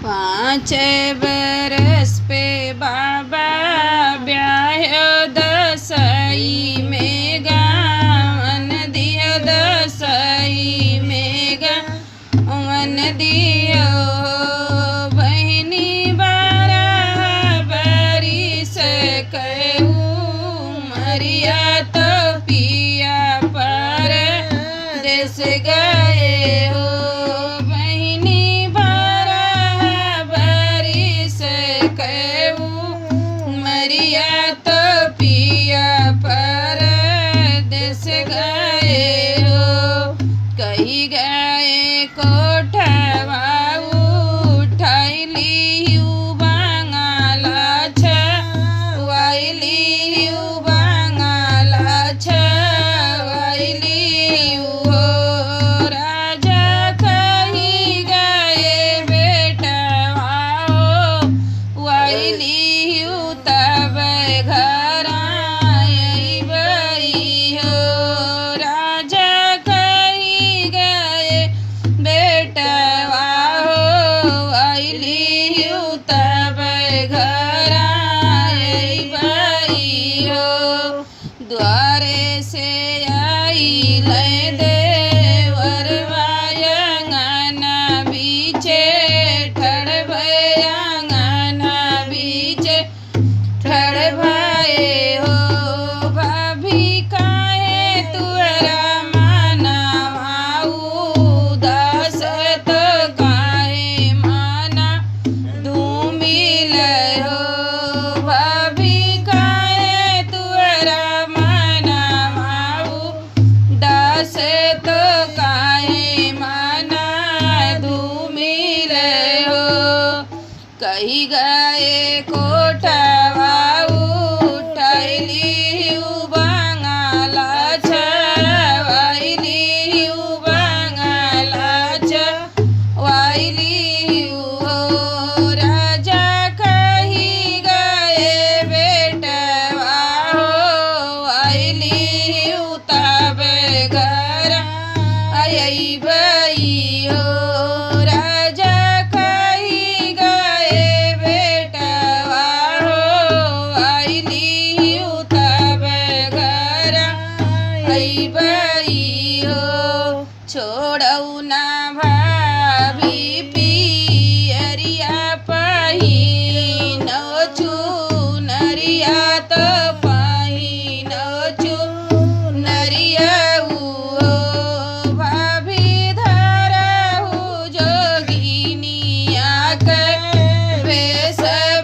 5 बरस पे बाबा ब्याह्यो दसई में गावन दियो दसई में गावन दियो बहनी 12 बरिस कहूँ मरिया तो पिया पर देश गए हो बहनी 12 बरिस कहूँ मरिया तो पिया पर देश गए हो कही गए कोठवा उठैली बांगला छवाइली बांगला छवाइली हो राजा कही गए बेटवा हो वाइली तब घर आइबई हो राजा कही गए बेटवा हो वाइली तब घर आइबई हो द्वारे से आइल देवर वायंगना बीचे ठड़ भयंगना बीचे ठड़ भये हो भाभी काहे तुअरा मानवा उदास तो काहे माना धूमिल हो भाभी काहे तुअरा मानवा उदास तो काहे माना धूमिल हो कही गए कोठवा उठैली बांगला छवाइली बांगला छवाइली हो राजा कही गए बेटवा हो आइली तब घर आइबई हो राजा कही गए बेटवा हो आइली तब घर आइबई हो छोड़ऊ ना भाभी पियरिया पहिनो चुनरिया तो पहिनो चुनरिया भाभी धरहु जोगिनिया के वेश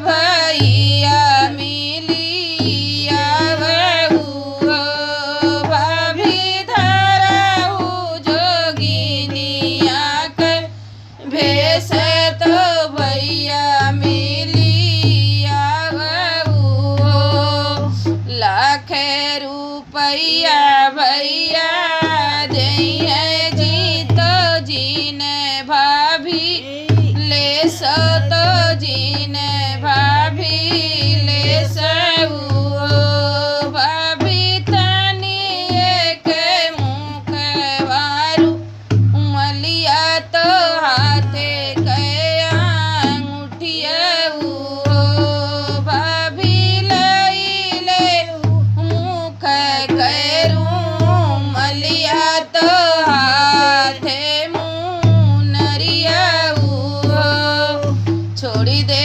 भैया मिलिया बहू भाभी धरहु जोगिनिया के भेष तो भैया मिलिया बहू लाख रुपया भैया जइए जी तो जीने भाभी ले सो तो जीने भाभी ले सऊ भाभी तनी एक मुख वारू मलिया तो हाथे अंगूठिया भाभी लैले मुख करू मलिया तो हाथे मुनरिया छोड़ी दे